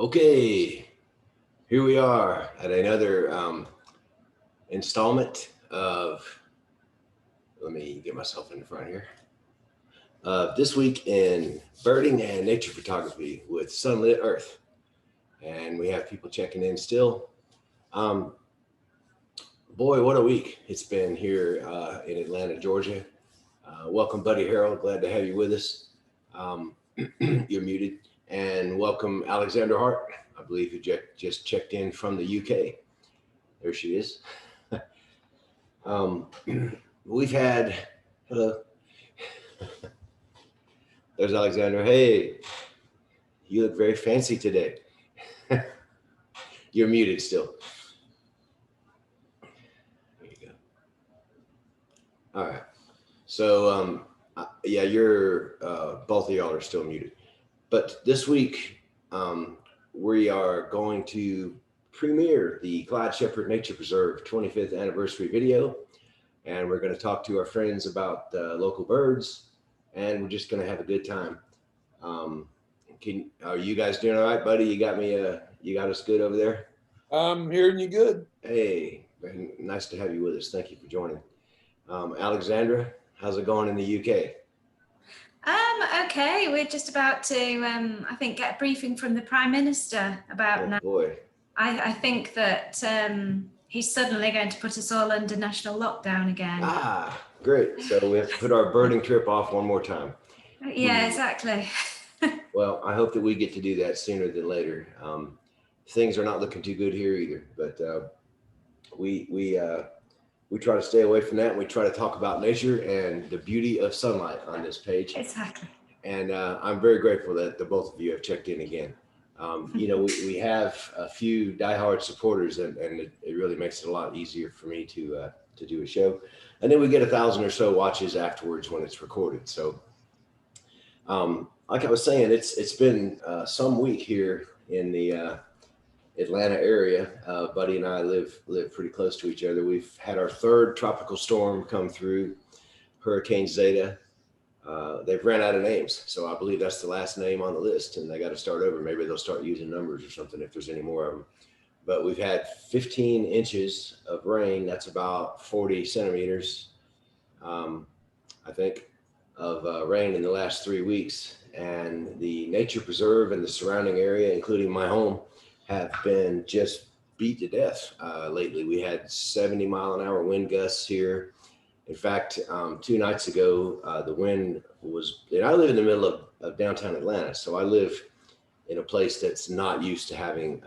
Okay, here we are at another installment of, let me get myself in the front here, this week in birding and nature photography with Sunlit Earth. And we have people checking in still. Um, Boy, what a week it's been here in Atlanta, Georgia. Welcome, Buddy Harold. Glad to have you with us. Um, you're muted. And welcome, Alexander Hart. I believe you just checked in from the UK. There she is. Um, we've had, hello, there's Alexander. Hey, you look very fancy today. You're muted still. There you go. All right. So, yeah, you're, both of y'all are still muted. But this week, we are going to premiere the Clyde Shepherd Nature Preserve 25th anniversary video. And we're going to talk to our friends about local birds, and we're just going to have a good time. Are you guys doing all right, buddy? You got me. You got us good over there. I'm hearing you good. Hey, very nice to have you with us. Thank you for joining. Alexandra, how's it going in the UK? Okay, we're just about to, I think, get a briefing from the Prime Minister about now. Boy. I think that he's suddenly going to put us all under national lockdown again. Ah, great. So we have to put our birding trip off one more time. Yeah, exactly. Well, I hope that we get to do that sooner than later. Things are not looking too good here either, but we try to stay away from that. And we try to talk about nature and the beauty of sunlight on this page. Exactly. And I'm very grateful that the both of you have checked in again. You know, we have a few diehard supporters, and it really makes it a lot easier for me to do a show. And then we get 1,000 or so watches afterwards when it's recorded. So, like I was saying, it's been some week here in the Atlanta area. Buddy and I live pretty close to each other. We've had our third tropical storm come through, Hurricane Zeta. They've ran out of names, so I believe that's the last name on the list, and they got to start over. Maybe they'll start using numbers or something if there's any more of them. But we've had 15 inches of rain. That's about 40 centimeters, I think, of rain in the last 3 weeks. And the nature preserve and the surrounding area, including my home, have been just beat to death lately. We had 70-mile-an-hour wind gusts here. In fact, 2 nights ago, the wind was, and I live in the middle of downtown Atlanta, so I live in a place that's not used to having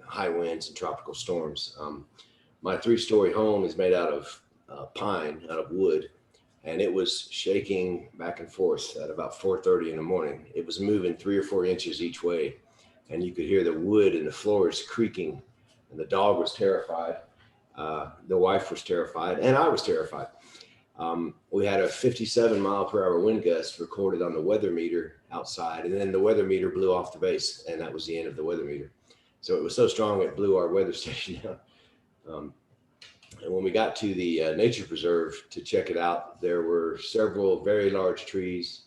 high winds and tropical storms. My 3-story home is made out of pine, out of wood, and it was shaking back and forth at about 4:30 in the morning. It was moving 3 or 4 inches each way, and you could hear the wood and the floors creaking, and the dog was terrified. The wife was terrified, and I was terrified. We had a 57-mile-per-hour wind gust recorded on the weather meter outside, and then the weather meter blew off the base, and that was the end of the weather meter. So it was so strong it blew our weather station down. And when we got to the nature preserve to check it out, there were several very large trees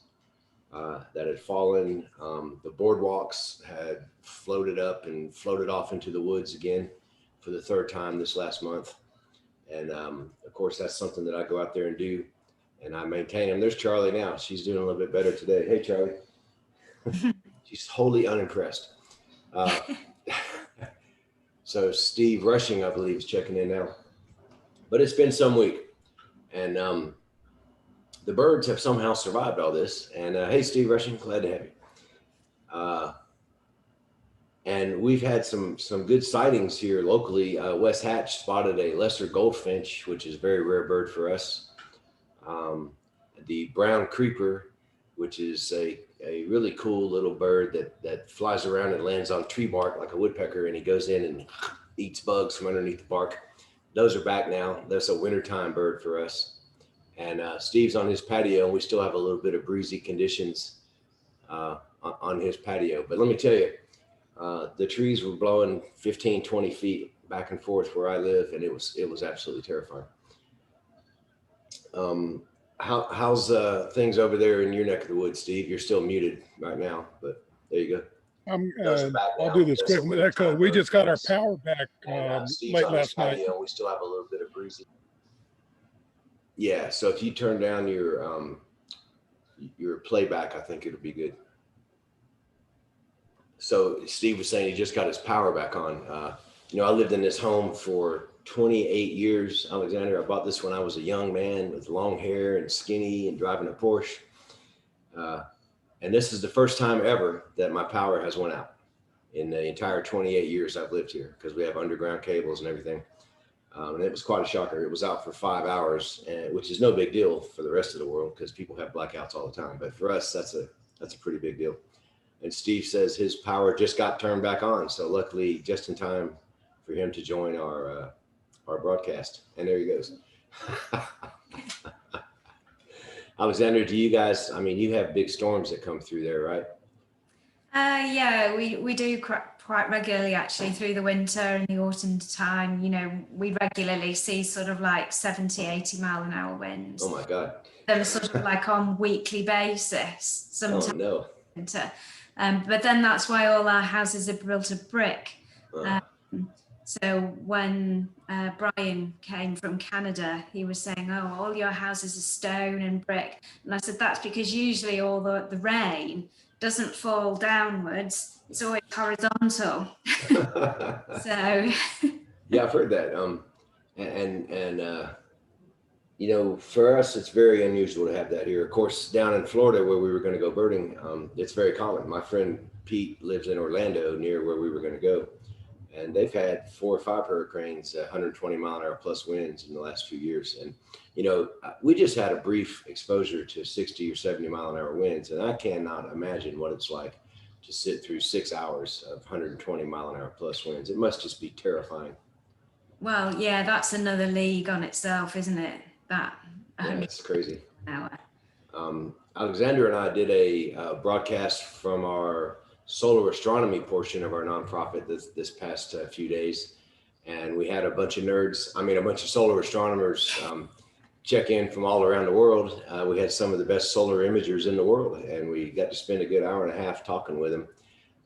that had fallen. The boardwalks had floated up and floated off into the woods again for the 3rd time this last month. And of course, that's something that I go out there and do, and I maintain them. There's Charlie now. She's doing a little bit better today. Hey, Charlie. She's wholly unimpressed. So Steve Rushing, I believe, is checking in now. But it's been some week, and the birds have somehow survived all this. And hey, Steve Rushing, glad to have you. And we've had some good sightings here locally. Wes Hatch spotted a lesser goldfinch, which is a very rare bird for us. The brown creeper, which is a really cool little bird that flies around and lands on tree bark like a woodpecker, and he goes in and eats bugs from underneath the bark. Those are back now. That's a wintertime bird for us. And Steve's on his patio, and we still have a little bit of breezy conditions on his patio. But let me tell you, the trees were blowing 15, 20 feet back and forth where I live, and it was absolutely terrifying. How's things over there in your neck of the woods, Steve? You're still muted right now, but there you go. Those are back I'll now. do this That's quick. a weird time We zone just for got our us. power back And Steve's late on his last night. patio. We still have a little bit of breezy. Yeah, so if you turn down your playback, I think it'll be good. So Steve was saying he just got his power back on. I lived in this home for 28 years, Alexander. I bought this when I was a young man with long hair and skinny and driving a Porsche. And this is the first time ever that my power has went out in the entire 28 years I've lived here, because we have underground cables and everything. And it was quite a shocker. It was out for 5 hours, which is no big deal for the rest of the world because people have blackouts all the time. But for us, that's a pretty big deal. And Steve says his power just got turned back on. So luckily, just in time for him to join our broadcast. And there he goes. Alexander, do you guys, you have big storms that come through there, right? Yeah, we do quite regularly actually through the winter and the autumn time. We regularly see sort of like 70, 80 mile an hour winds. Oh my God. They're sort of like on weekly basis sometimes. Oh no. Winter. But then that's why all our houses are built of brick. So when Brian came from Canada, he was saying, oh, all your houses are stone and brick. And I said, that's because usually all the rain doesn't fall downwards. It's always horizontal. So. Yeah, I've heard that. For us, it's very unusual to have that here. Of course, down in Florida where we were going to go birding, it's very common. My friend Pete lives in Orlando near where we were going to go. And they've had 4 or 5 hurricanes, 120 mile an hour plus winds in the last few years. And, we just had a brief exposure to 60 or 70 mile an hour winds. And I cannot imagine what it's like to sit through 6 hours of 120 mile an hour plus winds. It must just be terrifying. Well, yeah, that's another league on itself, isn't it? That. Yeah, it's crazy. An hour. Alexander and I did a broadcast from our solar astronomy portion of our nonprofit this past few days. And we had a bunch of nerds, a bunch of solar astronomers check in from all around the world. We had some of the best solar imagers in the world, and we got to spend a good hour and a half talking with them.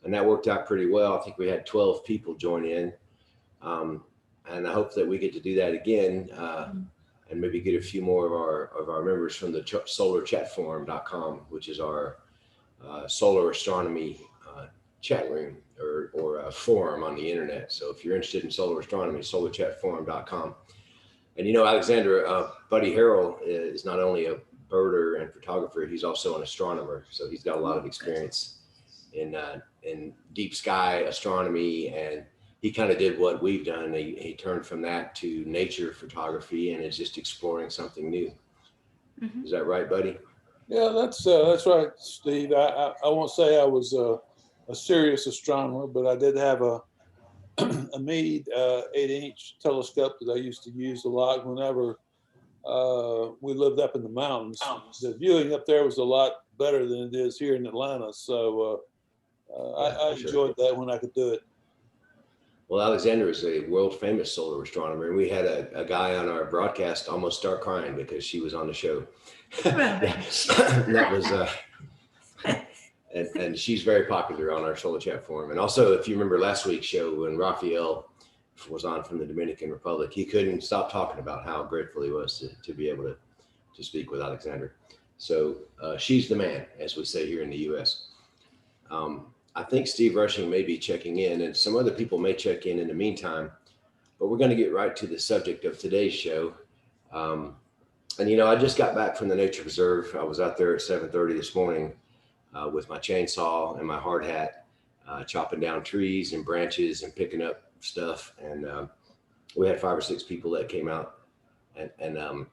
And that worked out pretty well. I think we had 12 people join in. And I hope that we get to do that again and maybe get a few more of our members from the solarchatforum.com, which is our solar astronomy chat room or a forum on the internet. So if you're interested in solar astronomy, solarchatforum.com. And Alexander, Buddy Harrell is not only a birder and photographer, he's also an astronomer. So he's got a lot of experience in deep sky astronomy, and he kind of did what we've done. He turned from that to nature photography and is just exploring something new. Mm-hmm. Is that right, Buddy? Yeah, that's right, Steve. I won't say I was a serious astronomer, but I did have a Meade 8-inch telescope that I used to use a lot whenever we lived up in the mountains. The viewing up there was a lot better than it is here in Atlanta, so I enjoyed that when I could do it. Well, Alexander is a world famous solar astronomer, and we had a guy on our broadcast almost start crying because she was on the show. That was and she's very popular on our Solar Chat forum. And also, if you remember last week's show when Raphael was on from the Dominican Republic, he couldn't stop talking about how grateful he was to be able to speak with Alexander. So she's the man, as we say here in the U.S. I think Steve Rushing may be checking in, and some other people may check in the meantime, but we're going to get right to the subject of today's show. And I just got back from the nature preserve. I was out there at 7:30 this morning with my chainsaw and my hard hat, chopping down trees and branches and picking up stuff. And we had 5 or 6 people that came out and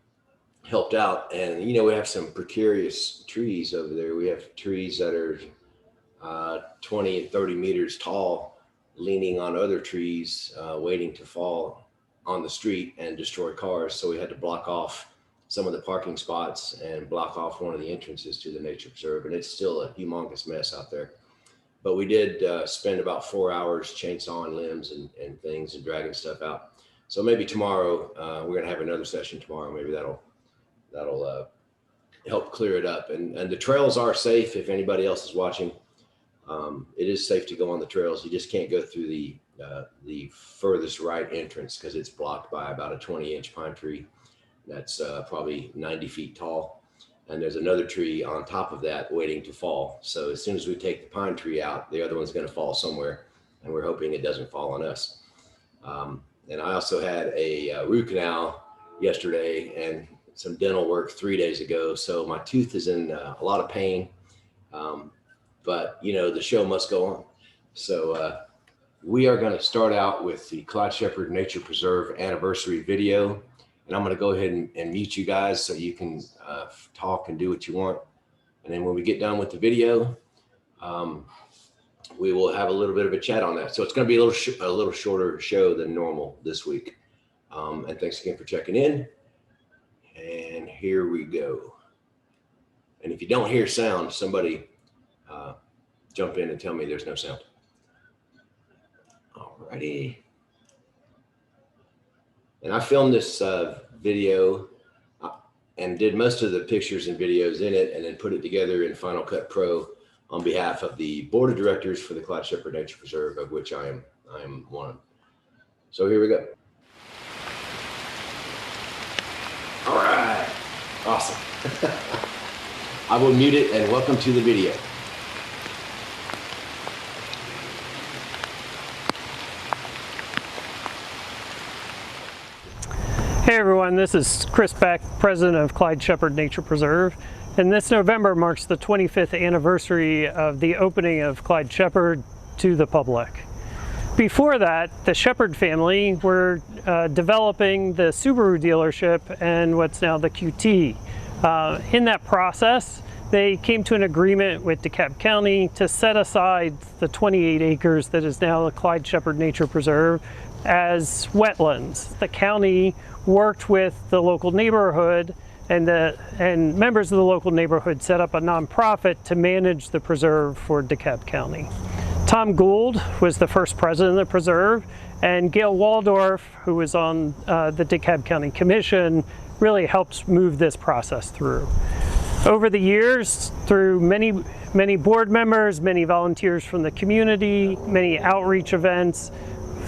helped out. And, we have some precarious trees over there. We have trees that are 20 and 30 meters tall, leaning on other trees, waiting to fall on the street and destroy cars. So we had to block off some of the parking spots and block off one of the entrances to the nature preserve. And it's still a humongous mess out there. But we did spend about 4 hours chainsawing limbs and things and dragging stuff out. So maybe tomorrow, we're going to have another session tomorrow. Maybe that'll help clear it up. And the trails are safe if anybody else is watching. It is safe to go on the trails. You just can't go through the furthest right entrance because it's blocked by about a 20-inch pine tree that's probably 90 feet tall. And there's another tree on top of that waiting to fall. So as soon as we take the pine tree out, the other one's going to fall somewhere, and we're hoping it doesn't fall on us. And I also had a root canal yesterday and some dental work 3 days ago. So my tooth is in a lot of pain, but you know, the show must go on. So we are going to start out with the Clyde Shepherd Nature Preserve anniversary video. And I'm going to go ahead and mute you guys so you can talk and do what you want. And then when we get done with the video, we will have a little bit of a chat on that. So it's going to be a little shorter show than normal this week. And thanks again for checking in. And here we go. And if you don't hear sound, somebody jump in and tell me there's no sound. Alrighty. And I filmed this video and did most of the pictures and videos in it, and then put it together in Final Cut Pro on behalf of the board of directors for the Clyde Shepherd Nature Preserve, of which I am one. So here we go. All right, awesome. I will mute it, and welcome to the video. Hey everyone, this is Chris Beck, president of Clyde Shepherd Nature Preserve, and this November marks the 25th anniversary of the opening of Clyde Shepherd to the public. Before that, the Shepherd family were developing the Subaru dealership and what's now the QT. In that process, they came to an agreement with DeKalb County to set aside the 28 acres that is now the Clyde Shepherd Nature Preserve as wetlands. The county worked with the local neighborhood, and members of the local neighborhood set up a nonprofit to manage the preserve for DeKalb County. Tom Gould was the first president of the preserve, and Gail Waldorf, who was on the DeKalb County Commission, really helped move this process through. Over the years, through many board members, many volunteers from the community, many outreach events,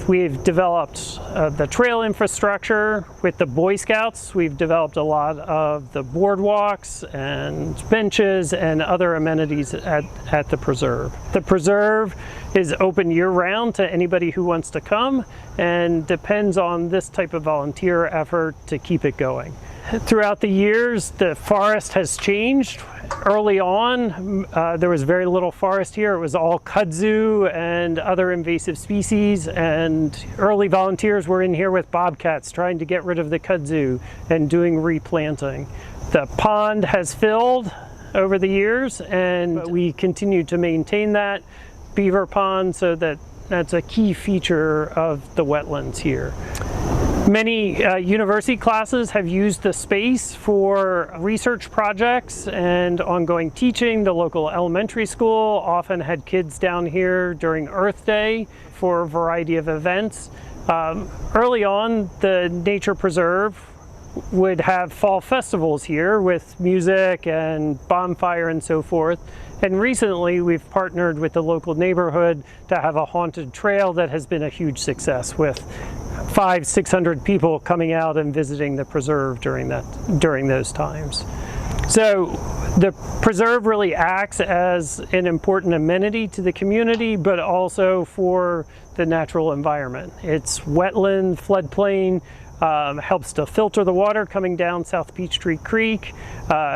we've developed the trail infrastructure with the Boy Scouts. We've developed a lot of the boardwalks and benches and other amenities at the preserve. The preserve is open year-round to anybody who wants to come, and depends on this type of volunteer effort to keep it going. Throughout the years, the forest has changed. Early on, there was very little forest here. It was all kudzu and other invasive species, and early volunteers were in here with bobcats trying to get rid of the kudzu and doing replanting. The pond has filled over the years, and we continue to maintain that beaver pond, so that's a key feature of the wetlands here. Many university classes have used the space for research projects and ongoing teaching. The local elementary school often had kids down here during Earth Day for a variety of events. Early on, the Nature Preserve would have fall festivals here with music and bonfire and so forth. And recently we've partnered with the local neighborhood to have a haunted trail that has been a huge success, with 500-600 people coming out and visiting the preserve during those times. So the preserve really acts as an important amenity to the community, but also for the natural environment. It's wetland, floodplain, helps to filter the water coming down South Peachtree Creek,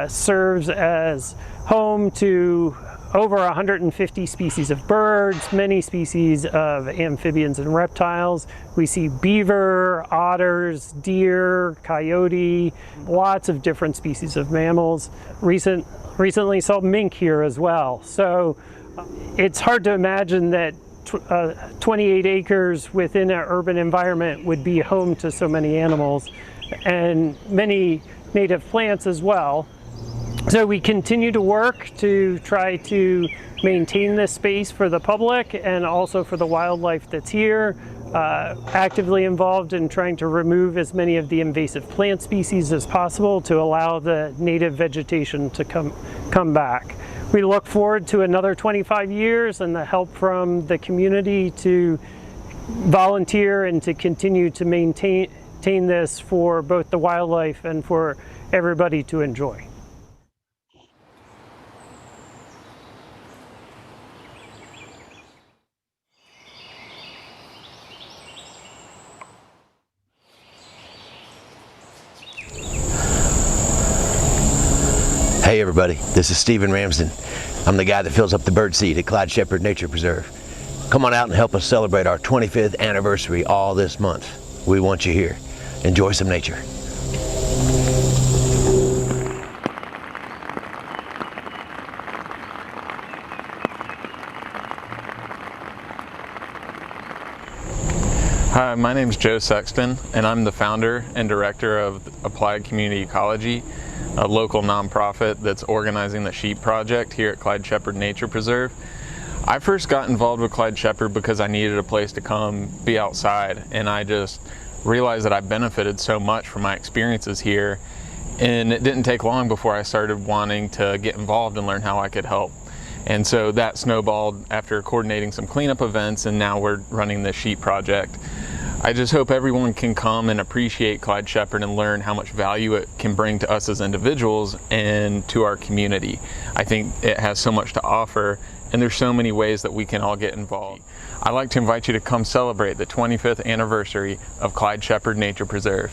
serves as home to over 150 species of birds, many species of amphibians and reptiles. We see beaver, otters, deer, coyote, lots of different species of mammals. Recently saw mink here as well. So it's hard to imagine that 28 acres within an urban environment would be home to so many animals and many native plants as well. So we continue to work to try to maintain this space for the public and also for the wildlife that's here, actively involved in trying to remove as many of the invasive plant species as possible to allow the native vegetation to come back. We look forward to another 25 years and the help from the community to volunteer and to continue to maintain this for both the wildlife and for everybody to enjoy. Hey everybody, this is Stephen Ramsden. I'm the guy that fills up the bird seed at Clyde Shepherd Nature Preserve. Come on out and help us celebrate our 25th anniversary all this month. We want you here. Enjoy some nature. Hi, my name is Joe Sexton, and I'm the founder and director of Applied Community Ecology, a local nonprofit that's organizing the sheep project here at Clyde Shepherd Nature Preserve. I first got involved with Clyde Shepherd because I needed a place to come be outside, and I just realized that I benefited so much from my experiences here, and it didn't take long before I started wanting to get involved and learn how I could help. And so that snowballed after coordinating some cleanup events, and now we're running this sheep project. I just hope everyone can come and appreciate Clyde Shepherd and learn how much value it can bring to us as individuals and to our community. I think it has so much to offer, and there's so many ways that we can all get involved. I'd like to invite you to come celebrate the 25th anniversary of Clyde Shepherd Nature Preserve.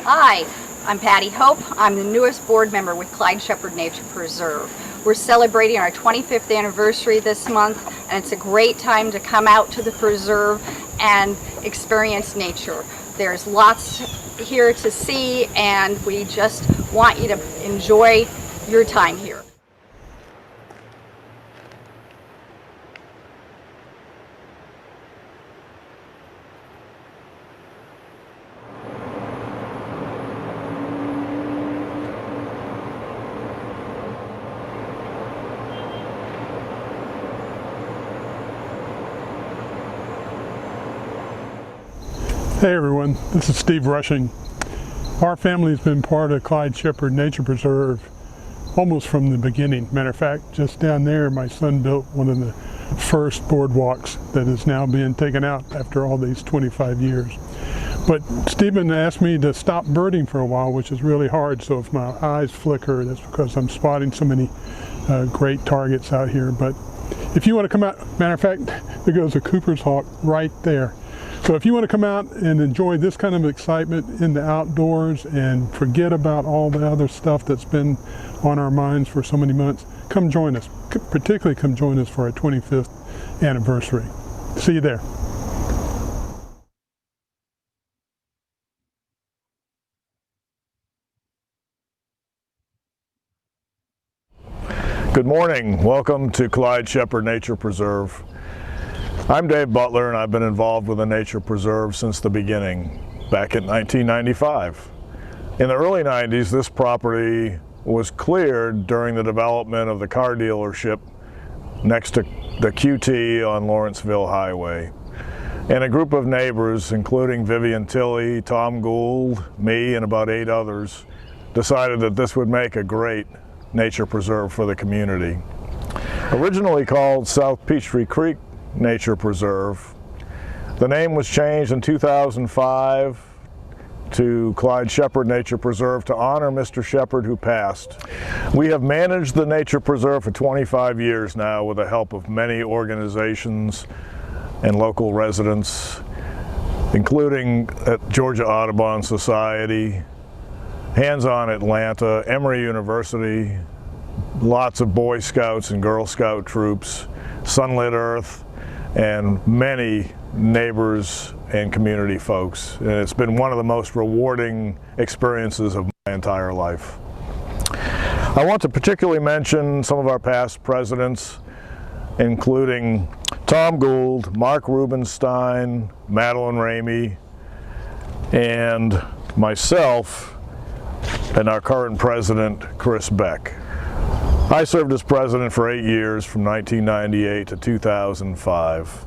Hi, I'm Patty Hope. I'm the newest board member with Clyde Shepherd Nature Preserve. We're celebrating our 25th anniversary this month, and it's a great time to come out to the preserve and experience nature. There's lots here to see, and we just want you to enjoy your time here. Hey everyone, this is Steve Rushing. Our family's been part of Clyde Shepherd Nature Preserve almost from the beginning. Matter of fact, just down there my son built one of the first boardwalks that is now being taken out after all these 25 years. But Stephen asked me to stop birding for a while, which is really hard, so if my eyes flicker, that's because I'm spotting so many great targets out here. But if you want to come out, matter of fact, there goes a Cooper's hawk right there. So if you want to come out and enjoy this kind of excitement in the outdoors and forget about all the other stuff that's been on our minds for so many months, come join us. Particularly come join us for our 25th anniversary. See you there. Good morning. Welcome to Clyde Shepherd Nature Preserve. I'm Dave Butler, and I've been involved with the Nature Preserve since the beginning, back in 1995. In the early 90s, this property was cleared during the development of the car dealership next to the QT on Lawrenceville Highway. And a group of neighbors, including Vivian Tilley, Tom Gould, me, and about 8 others, decided that this would make a great nature preserve for the community. Originally called South Peachtree Creek Nature Preserve, the name was changed in 2005 to Clyde Shepherd Nature Preserve to honor Mr. Shepherd, who passed. We have managed the Nature Preserve for 25 years now with the help of many organizations and local residents, including at Georgia Audubon Society, Hands On Atlanta, Emory University, lots of Boy Scouts and Girl Scout troops, Sunlit Earth, and many neighbors and community folks. And it's been one of the most rewarding experiences of my entire life. I want to particularly mention some of our past presidents, including Tom Gould, Mark Rubenstein, Madeline Ramey, and myself, and our current president, Chris Beck. I served as president for 8 years, from 1998 to 2005.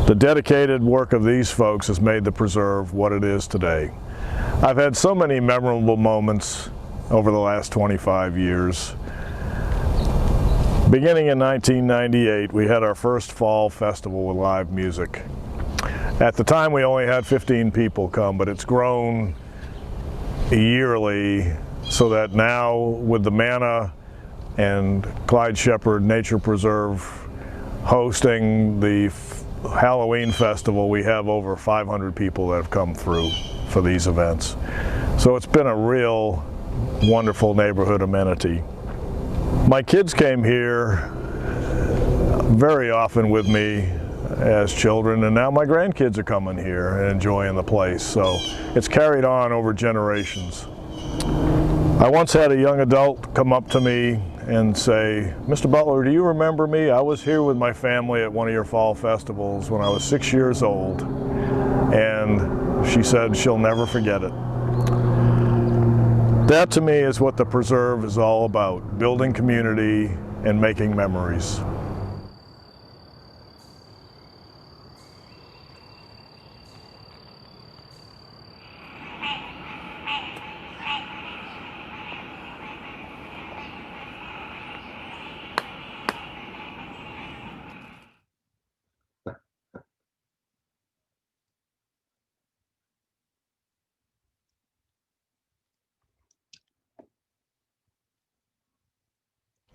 The dedicated work of these folks has made the preserve what it is today. I've had so many memorable moments over the last 25 years. Beginning in 1998, we had our first fall festival with live music. At the time, we only had 15 people come, but it's grown yearly so that now with the Manna and Clyde Shepherd Nature Preserve hosting the Halloween festival, we have over 500 people that have come through for these events. So it's been a real wonderful neighborhood amenity. My kids came here very often with me as children, and now my grandkids are coming here and enjoying the place. So it's carried on over generations. I once had a young adult come up to me and say, "Mr. Butler, do you remember me? I was here with my family at one of your fall festivals when I was 6 years old." And she said she'll never forget it. That to me is what the preserve is all about, building community and making memories.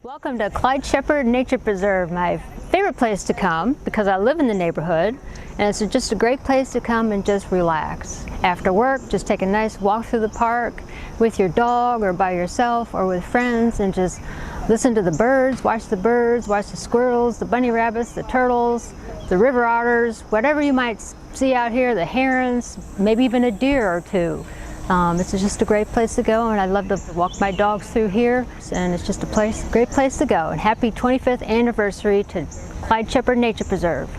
Welcome to Clyde Shepherd Nature Preserve, my favorite place to come because I live in the neighborhood, and it's just a great place to come and just relax. After work, just take a nice walk through the park with your dog or by yourself or with friends and just listen to the birds, watch the squirrels, the bunny rabbits, the turtles, the river otters, whatever you might see out here, the herons, maybe even a deer or two. It's just a great place to go, and I love to walk my dogs through here, and it's just a great place to go. And happy 25th anniversary to Clyde Shepherd Nature Preserve.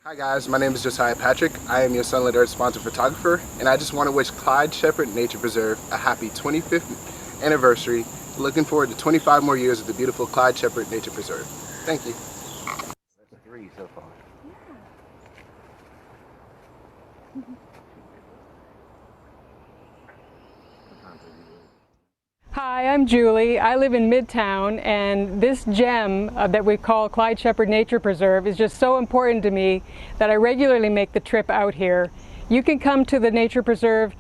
Hi guys, my name is Josiah Patrick. I am your Sunlit Earth sponsor photographer, and I just want to wish Clyde Shepherd Nature Preserve a happy 25th anniversary. Looking forward to 25 more years of the beautiful Clyde Shepherd Nature Preserve. Thank you. That's 3 so far. Hi, I'm Julie. I live in Midtown, and this gem that we call Clyde Shepherd Nature Preserve is just so important to me that I regularly make the trip out here. You can come to the Nature Preserve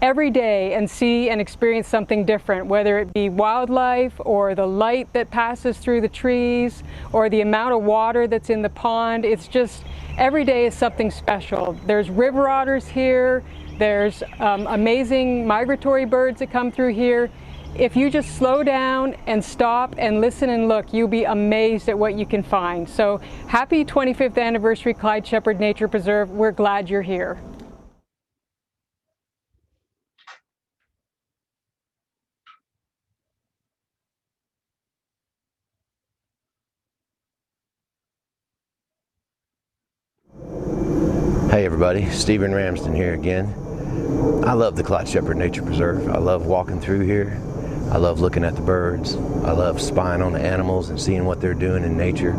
every day and see and experience something different, whether it be wildlife or the light that passes through the trees or the amount of water that's in the pond. It's just, every day is something special. There's river otters here, there's amazing migratory birds that come through here. If you just slow down and stop and listen and look, you'll be amazed at what you can find. So happy 25th anniversary Clyde Shepherd Nature Preserve. We're glad you're here. Hey everybody, Stephen Ramsden here again. I love the Clyde Shepherd Nature Preserve. I love walking through here. I love looking at the birds. I love spying on the animals and seeing what they're doing in nature.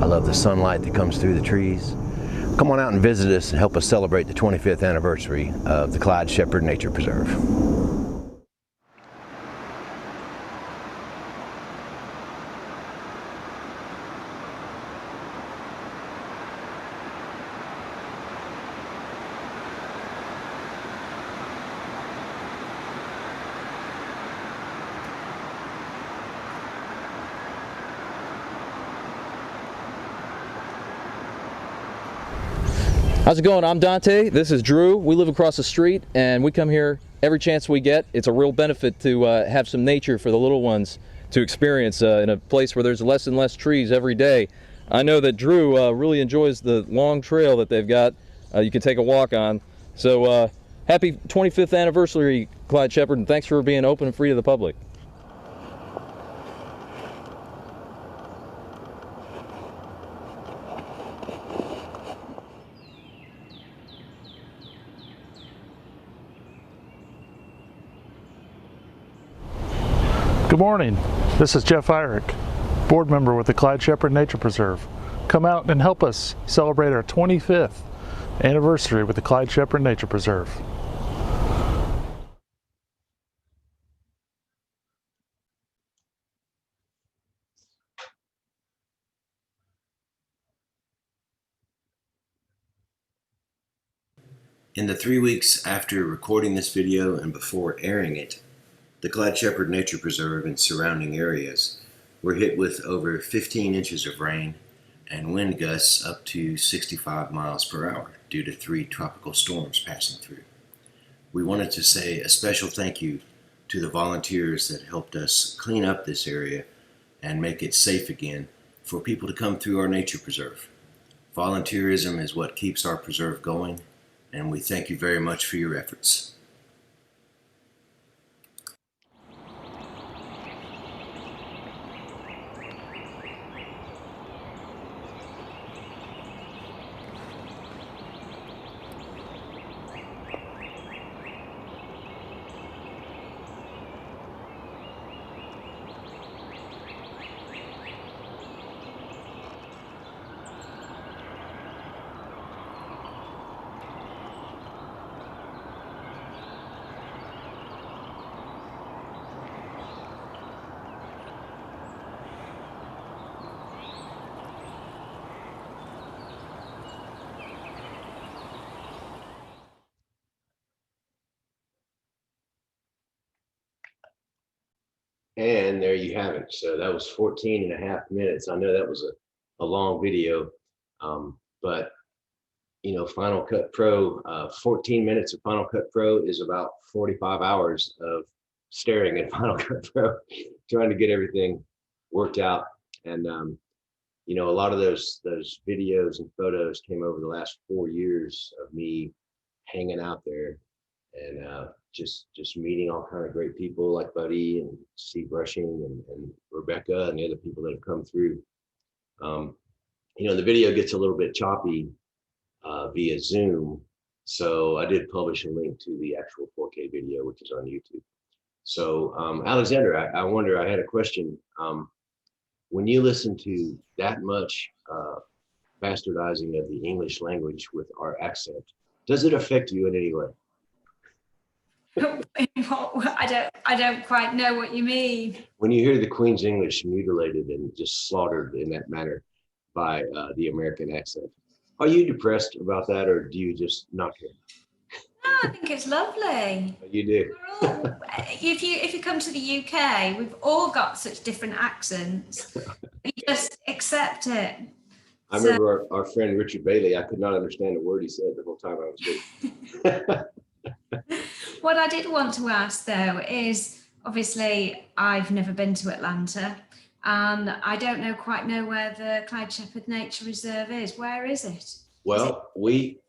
I love the sunlight that comes through the trees. Come on out and visit us and help us celebrate the 25th anniversary of the Clyde Shepherd Nature Preserve. How's it going? I'm Dante. This is Drew. We live across the street and we come here every chance we get. It's a real benefit to have some nature for the little ones to experience in a place where there's less and less trees every day. I know that Drew really enjoys the long trail that they've got you can take a walk on. So happy 25th anniversary, Clyde Shepherd, and thanks for being open and free to the public. morning, this is Jeff Irick, board member with the Clyde Shepherd Nature Preserve. Come out and help us celebrate our 25th anniversary with the Clyde Shepherd Nature Preserve. In the 3 weeks after recording this video and before airing it, the Clyde Shepherd Nature Preserve and surrounding areas were hit with over 15 inches of rain and wind gusts up to 65 miles per hour due to 3 tropical storms passing through. We wanted to say a special thank you to the volunteers that helped us clean up this area and make it safe again for people to come through our nature preserve. Volunteerism is what keeps our preserve going, and we thank you very much for your efforts. And there you have it. So that was 14 and a half minutes. I know that was a long video, but you know, Final Cut Pro, 14 minutes of Final Cut Pro is about 45 hours of staring at Final Cut Pro, trying to get everything worked out. And you know, a lot of those videos and photos came over the last 4 years of me hanging out there and just meeting all kind of great people like Buddy and Steve Rushing and Rebecca and the other people that have come through. You know, the video gets a little bit choppy via Zoom, so I did publish a link to the actual 4K video, which is on YouTube. So Alexander, I wonder, I had a question. When you listen to that much bastardizing of the English language with our accent, does it affect you in any way? I don't quite know what you mean. When you hear the Queen's English mutilated and just slaughtered in that manner by the American accent, are you depressed about that, or do you just not care? No, I think it's lovely. You do. If you come to the UK, we've all got such different accents. You just accept it. I remember our friend Richard Bailey. I could not understand a word he said the whole time I was here. What I did want to ask though is, obviously I've never been to Atlanta and I don't quite know where the Clyde Shepherd Nature Reserve is. Where is it? Well,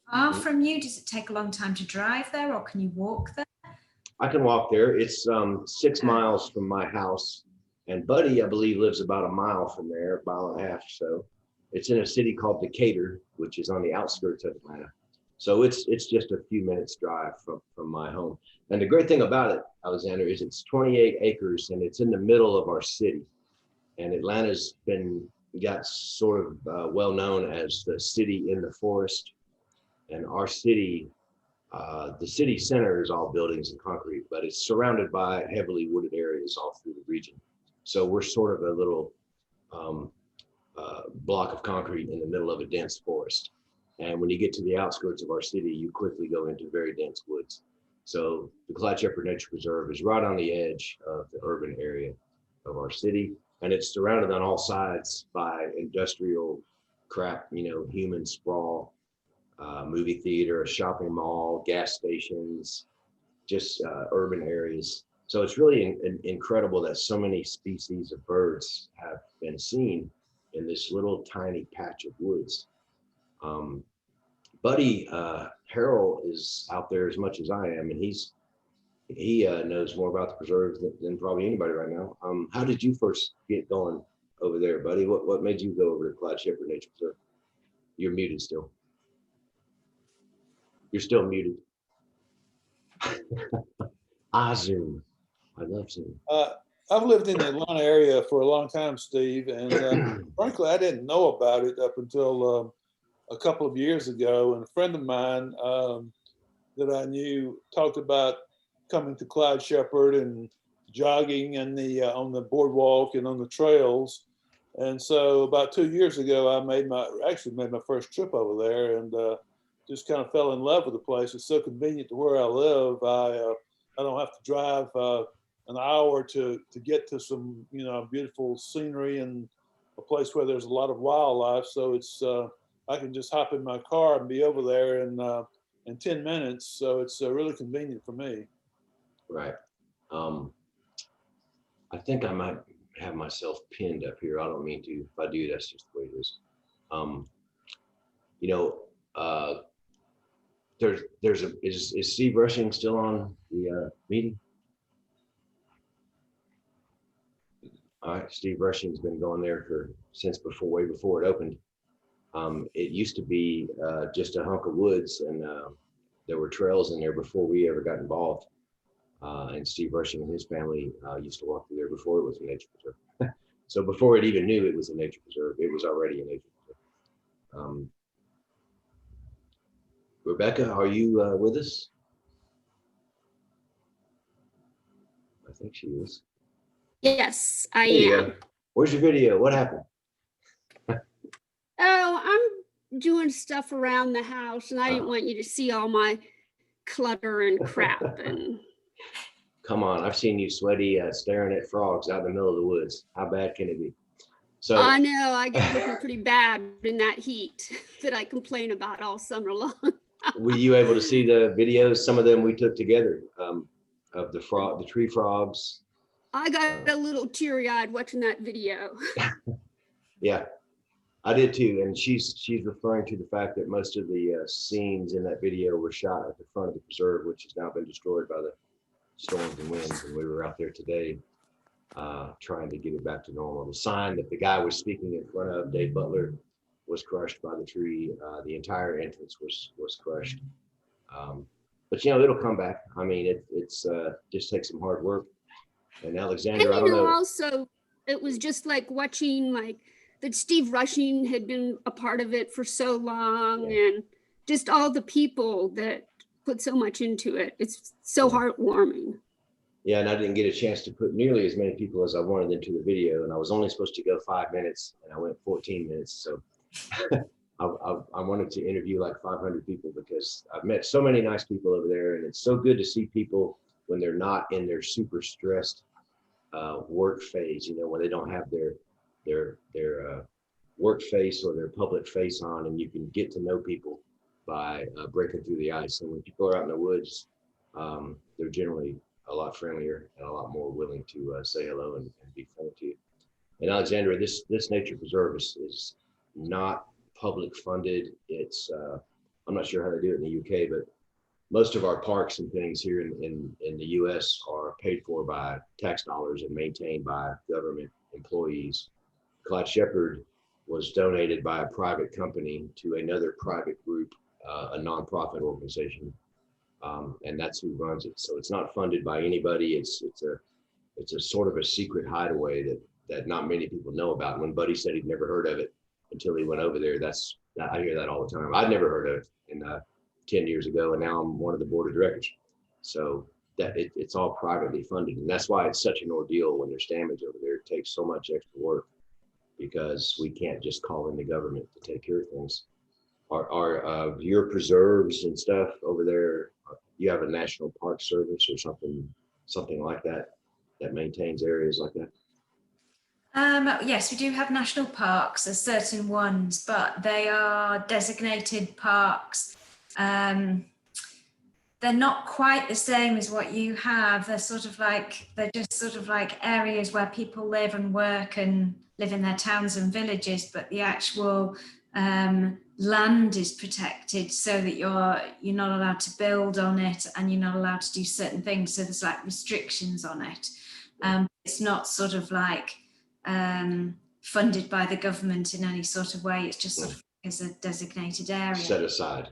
far from you? Does it take a long time to drive there, or can you walk there? I can walk there. It's 6 miles from my house, and Buddy, I believe, lives about a mile from there, a mile and a half. So it's in a city called Decatur, which is on the outskirts of Atlanta. So it's just a few minutes drive from my home. And the great thing about it, Alexander, is it's 28 acres and it's in the middle of our city. And Atlanta's got sort of well known as the city in the forest. And our city, the city center is all buildings and concrete, but it's surrounded by heavily wooded areas all through the region. So we're sort of a little block of concrete in the middle of a dense forest. And when you get to the outskirts of our city, you quickly go into very dense woods. So the Clyde Shepherd Nature Preserve is right on the edge of the urban area of our city. And it's surrounded on all sides by industrial crap, you know, human sprawl, movie theater, a shopping mall, gas stations, just urban areas. So it's really incredible that so many species of birds have been seen in this little tiny patch of woods. Buddy Harold is out there as much as I am, and he knows more about the preserves than probably anybody right now. How did you first get going over there, buddy? What made you go over to Clyde Shepherd Nature Preserve? You're muted still. You're still muted. Zoom. I love Zoom. I've lived in the Atlanta area for a long time, Steve, and frankly, I didn't know about it up until a couple of years ago. And a friend of mine that I knew talked about coming to Clyde Shepherd and jogging and on the boardwalk and on the trails. And so about 2 years ago, I actually made my first trip over there, and just kind of fell in love with the place. It's so convenient to where I live. I don't have to drive an hour to get to some beautiful scenery and a place where there's a lot of wildlife. So it's I can just hop in my car and be over there in 10 minutes. So it's really convenient for me. Right. I think I might have myself pinned up here. I don't mean to. If I do, that's just the way it is. Is Steve Rushing still on the meeting? All right, Steve Rushing's been going there since way before it opened. It used to be just a hunk of woods, and there were trails in there before we ever got involved. And Steve Rushing and his family used to walk through there before it was a nature preserve. So before it even knew it was a nature preserve, it was already a nature preserve. Rebecca, are you with us? I think she is. Yes, I There you am. go. Where's your video? What happened? Oh, I'm doing stuff around the house, and I didn't want you to see all my clutter and crap. And Come on, I've seen you sweaty staring at frogs out in the middle of the woods. How bad can it be? So I know I get looking pretty bad in that heat that I complain about all summer long. were you able to see the videos? Some of them we took together of the tree frogs. I got a little teary-eyed watching that video. Yeah, I did too. And she's referring to the fact that most of the scenes in that video were shot at the front of the preserve, which has now been destroyed by the storms and winds. And we were out there today trying to get it back to normal. The sign that the guy was speaking in front of, Dave Butler, was crushed by the tree. The entire entrance was crushed. But it'll come back. I mean, it's just takes some hard work. And Alexander, And I don't know. also, it was just like watching that Steve Rushing had been a part of it for so long, and just all the people that put so much into it. It's so heartwarming. Yeah, and I didn't get a chance to put nearly as many people as I wanted into the video, and I was only supposed to go 5 minutes, and I went 14 minutes. So I wanted to interview like 500 people because I've met so many nice people over there, and it's so good to see people when they're not in their super stressed work phase, when they don't have their work face or their public face on, and you can get to know people by breaking through the ice. And when people are out in the woods, they're generally a lot friendlier and a lot more willing to say hello and be friendly to you. And Alexandra, this nature preserve is not public funded. It's I'm not sure how they do it in the UK, but most of our parks and things here in the US are paid for by tax dollars and maintained by government employees. Clyde Shepherd was donated by a private company to another private group, a nonprofit organization, and that's who runs it. So it's not funded by anybody. It's a sort of a secret hideaway that not many people know about. When Buddy said he'd never heard of it until he went over there, I hear that all the time. I'd never heard of it in 10 years ago, and now I'm one of the board of directors. So that it's all privately funded, and that's why it's such an ordeal when there's damage over there. It takes so much extra work because we can't just call in the government to take care of things. Are your preserves and stuff over there? You have a National Park Service or something like that maintains areas like that? Yes, we do have national parks. There's certain ones, but they are designated parks. They're not quite the same as what you have. They're just sort of like areas where people live and work and live in their towns and villages, but the actual land is protected so that you're not allowed to build on it and you're not allowed to do certain things. So there's like restrictions on it. It's not sort of like funded by the government in any sort of way. It's just sort of as a designated area. Set aside.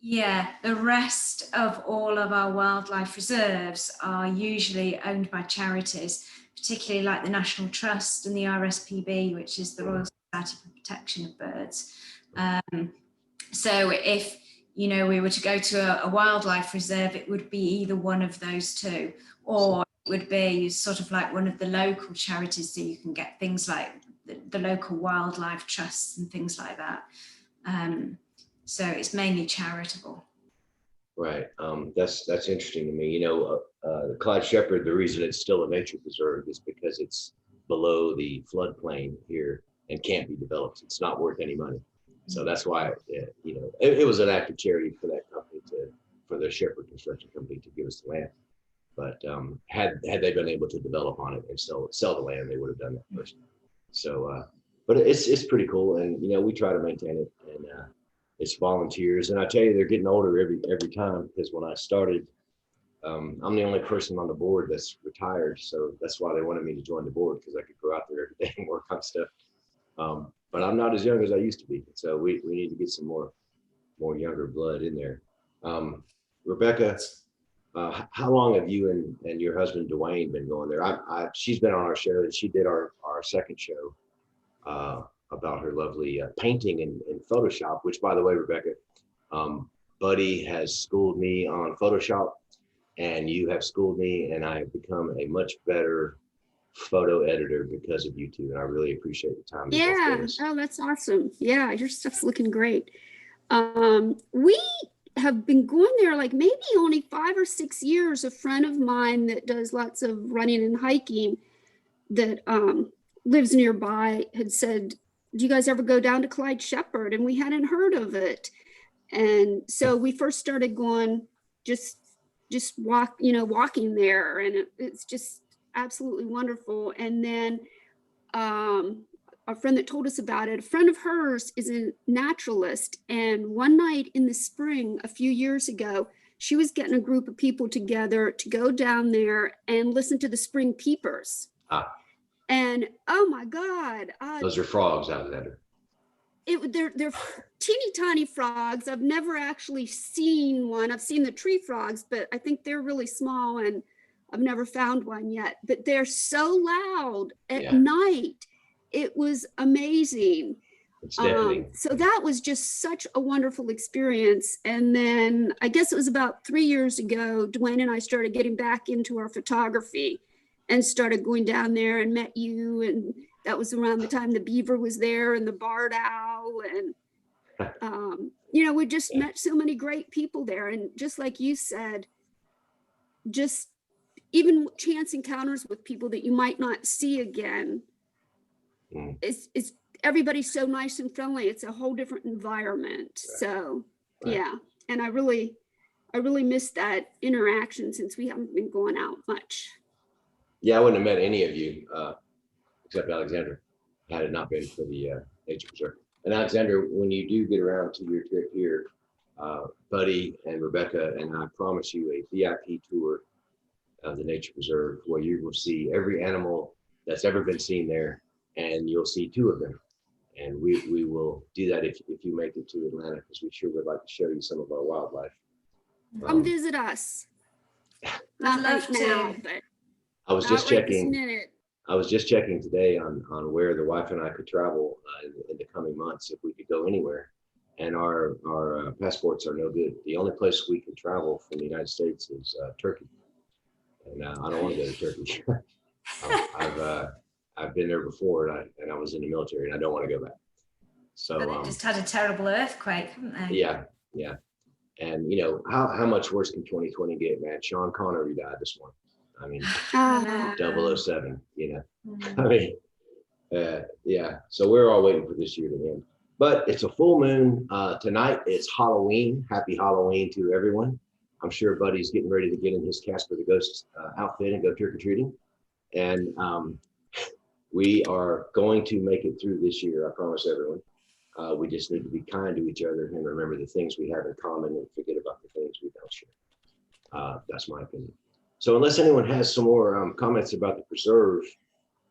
Yeah, the rest of all of our wildlife reserves are usually owned by charities, particularly like the National Trust and the RSPB, which is the Royal Society for Protection of Birds. So if, you know, we were to go to a wildlife reserve, it would be either one of those two, or it would be sort of like one of the local charities, so you can get things like the local wildlife trusts and things like that. So it's mainly charitable. Right. That's interesting to me. You know, the Clyde Shepherd, the reason it's still a nature preserve is because it's below the floodplain here and can't be developed. It's not worth any money. So that's why, you know, it was an act of charity for that company for the Shepherd Construction Company to give us the land. But had they been able to develop on it and sell the land, they would have done that first. So, but it's pretty cool, and you know, we try to maintain it, and it's volunteers, and I tell you, they're getting older every time, because when I started, I'm the only person on the board that's retired, so that's why they wanted me to join the board, because I could go out there every day and work on stuff. But I'm not as young as I used to be, so we need to get some more younger blood in there. Rebecca, how long have you and your husband Dwayne been going there? She's been on our show, and she did our second show about her lovely painting in Photoshop, which, by the way, Rebecca, Buddy has schooled me on Photoshop, and you have schooled me, and I have become a much better photo editor because of you two, and I really appreciate the time. Yeah. Oh, that's awesome. Yeah, your stuff's looking great. We have been going there like maybe only 5 or 6 years. A friend of mine that does lots of running and hiking that lives nearby had said, do you guys ever go down to Clyde Shepherd? And we hadn't heard of it. And so we first started going, just walking there, and it's just absolutely wonderful. And then a friend that told us about it, a friend of hers is a naturalist, and one night in the spring a few years ago, she was getting a group of people together to go down there and listen to the spring peepers. And oh my God, those are frogs, Alexander. They're teeny tiny frogs. I've never actually seen one. I've seen the tree frogs, but I think they're really small, and I've never found one yet. But they're so loud at night. It was amazing. So that was just such a wonderful experience. And then I guess it was about 3 years ago, Dwayne and I started getting back into our photography and started going down there and met you. And that was around the time the beaver was there and the barred owl. And, you know, we just met so many great people there. And just like you said, just even chance encounters with people that you might not see again. It's everybody's so nice and friendly. It's a whole different environment. So yeah. And I really miss that interaction since we haven't been going out much. Yeah, I wouldn't have met any of you except Alexander had it not been for the nature preserve. And Alexander, when you do get around to your trip here, Buddy and Rebecca and I promise you a VIP tour of the nature preserve, where you will see every animal that's ever been seen there, and you'll see 2 of them. And we will do that if you make it to Atlanta, because we sure would like to show you some of our wildlife. Come visit us. Not right now, but I was just checking. Minute. I was just checking today on where the wife and I could travel in the coming months, if we could go anywhere. And our passports are no good. The only place we can travel from the United States is Turkey. And I don't want to go to Turkey. I've been there before, and I was in the military, and I don't want to go back. So they just had a terrible earthquake, haven't they? Yeah. And you know, how much worse can 2020 get, man? Sean Connery died this morning. I mean, 007, you know. I mean, yeah. So we're all waiting for this year to end. But it's a full moon tonight. It's Halloween. Happy Halloween to everyone. I'm sure Buddy's getting ready to get in his Casper the Ghost outfit and go trick-or-treating. And we are going to make it through this year, I promise everyone. We just need to be kind to each other and remember the things we have in common and forget about the things we don't share. That's my opinion. So unless anyone has some more comments about the preserve,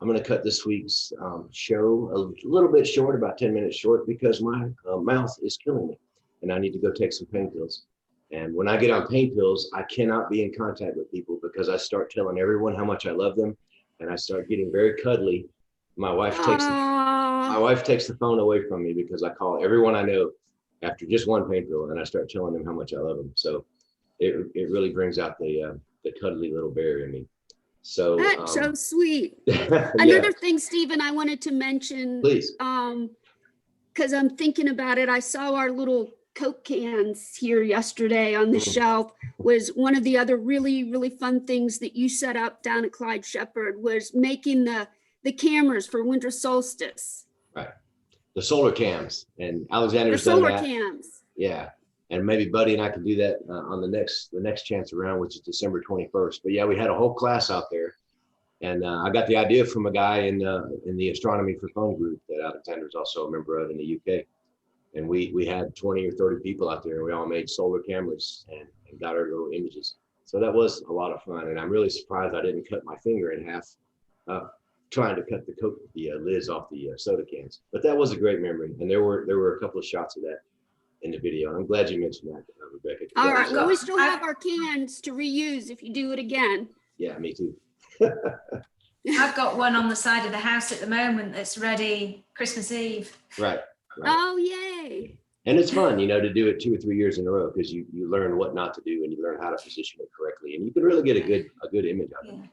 I'm going to cut this week's show a little bit short, about 10 minutes short, because my mouth is killing me and I need to go take some pain pills. And when I get on pain pills, I cannot be in contact with people because I start telling everyone how much I love them. and I start getting very cuddly. My wife takes the phone away from me because I call everyone I know after just one painful, and I start telling them how much I love them. So it really brings out the cuddly little bear in me. So that's so sweet. Yeah. Another thing, Stephen, I wanted to mention, Please. because I'm thinking about it. I saw our little Coke cans here yesterday on the shelf. Was one of the other really, really fun things that you set up down at Clyde Shepherd was making the cameras for winter solstice. Right. The solar cams, and Alexander's the done solar that. cams. Yeah. And maybe Buddy and I can do that on the next chance around, which is December 21st. But yeah, we had a whole class out there, and I got the idea from a guy in the Astronomy for Fun group that Alexander's also a member of in the UK. And we had 20 or 30 people out there, and we all made solar cameras and got our little images. So that was a lot of fun, and I'm really surprised I didn't cut my finger in half trying to cut the lids off the soda cans. But that was a great memory, and there were a couple of shots of that in the video. I'm glad you mentioned that, Rebecca. All right. Well, we still have our cans to reuse if you do it again. Yeah, me too. I've got one on the side of the house at the moment that's ready Christmas Eve. Right. Oh, yay. And it's fun, to do it 2 or 3 years in a row, because you learn what not to do and you learn how to position it correctly, and you can really get a good image out of it.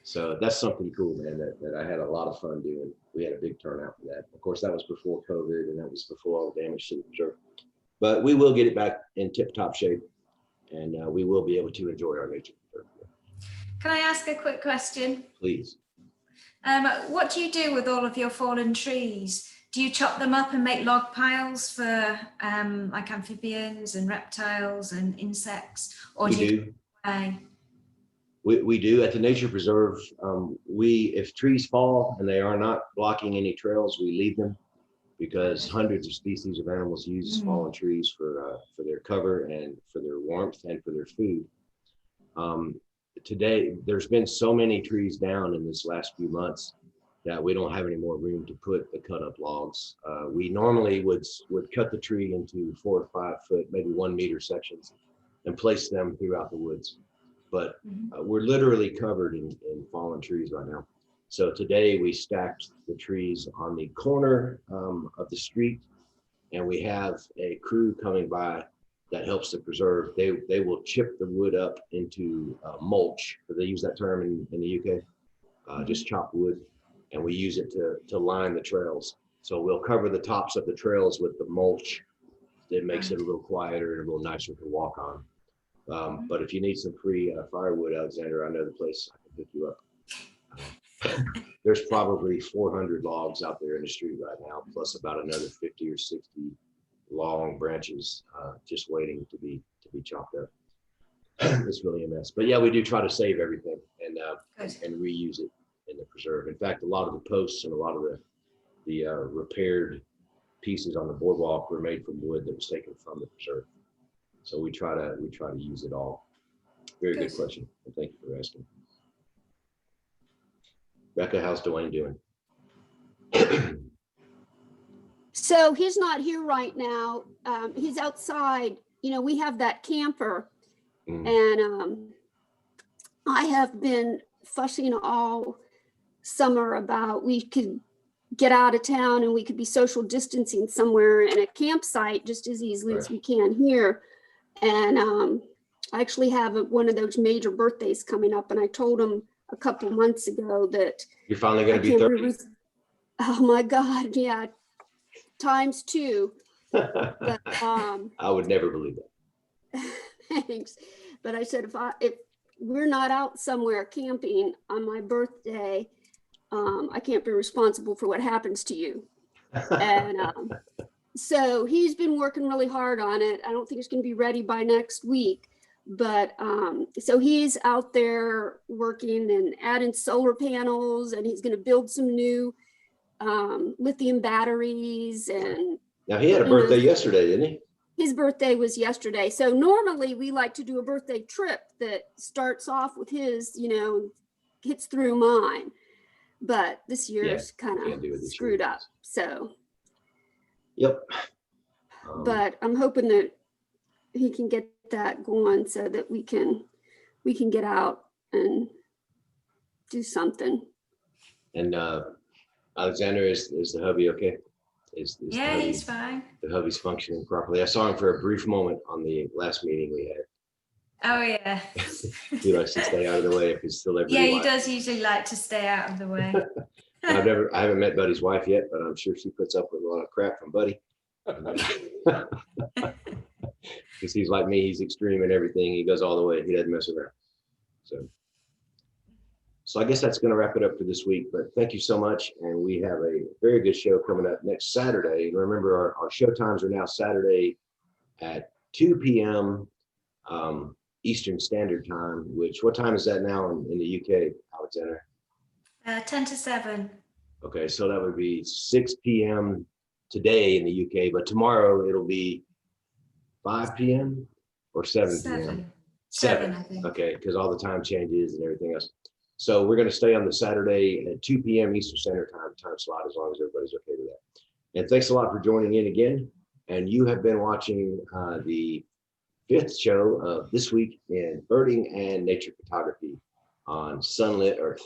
So that's something cool, man, that I had a lot of fun doing. We had a big turnout for that. Of course, that was before COVID, and that was before all the damage to the preserve. But we will get it back in tip-top shape, and we will be able to enjoy our nature preserve. Can I ask a quick question? Please. What do you do with all of your fallen trees? Do you chop them up and make log piles for like amphibians and reptiles and insects? Or We do. We do at the nature preserve. If trees fall and they are not blocking any trails, we leave them, because hundreds of species of animals use fallen trees for their cover and for their warmth and for their food. Today, there's been so many trees down in this last few months that we don't have any more room to put the cut up logs. We normally would cut the tree into 4 to 5 foot, maybe 1 meter sections, and place them throughout the woods. But we're literally covered in fallen trees right now. So today we stacked the trees on the corner of the street, and we have a crew coming by that helps to preserve. They will chip the wood up into mulch. They use that term in the UK, just chopped wood, and we use it to line the trails. So we'll cover the tops of the trails with the mulch. It makes it a little quieter and a little nicer to walk on. But if you need some free firewood, Alexander, I know the place I can hook you up. There's probably 400 logs out there in the street right now, plus about another 50 or 60 long branches just waiting to be chopped up. It's really a mess. But yeah, we do try to save everything and reuse it in the preserve. In fact, a lot of the posts and a lot of the repaired pieces on the boardwalk were made from wood that was taken from the preserve. So we try to use it all. Very good question. And thank you for asking. Becca, how's Dwayne doing? So he's not here right now. He's outside. We have that camper, and I have been fussing all summer about we could get out of town and we could be social distancing somewhere in a campsite just as easily as we can here. And I actually have one of those major birthdays coming up, and I told him a couple months ago that you're finally going to be 30. Oh my God, yeah, ×2. But, I would never believe that. Thanks, but I said if we're not out somewhere camping on my birthday, I can't be responsible for what happens to you. And so he's been working really hard on it. I don't think it's going to be ready by next week, but so he's out there working and adding solar panels, and he's going to build some new lithium batteries. And now he had a birthday yesterday, didn't he? His birthday was yesterday. So normally we like to do a birthday trip that starts off with his, hits through mine, but this year's kind of screwed up. So. Yep. But I'm hoping that he can get that going so that we can get out and do something. And Alexander, is the hubby okay? Is the Yeah, hubby, he's fine. the hubby's functioning properly? I saw him for a brief moment on the last meeting we had. Oh yeah. He likes to stay out of the way of his celebrity Yeah, he wife. does usually like to stay out of the way. I haven't met Buddy's wife yet, but I'm sure she puts up with a lot of crap from Buddy. Because he's like me, he's extreme in everything. He goes all the way. He doesn't mess around. So I guess that's going to wrap it up for this week. But thank you so much. And we have a very good show coming up next Saturday. And remember, our show times are now Saturday at 2 p.m. Eastern Standard Time, which, what time is that now in the UK, Alexander? 10 to 7. Okay, so that would be 6 p.m. today in the UK, but tomorrow it'll be 5 p.m. or 7 p.m. 7, I think. Okay, because all the time changes and everything else. So we're going to stay on the Saturday at 2 p.m. Eastern Standard Time slot, as long as everybody's okay with that. And thanks a lot for joining in again. And you have been watching the 5th show of This Week in Birding and Nature Photography on Sunlit Earth.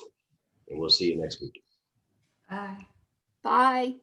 And we'll see you next week. Bye. Bye.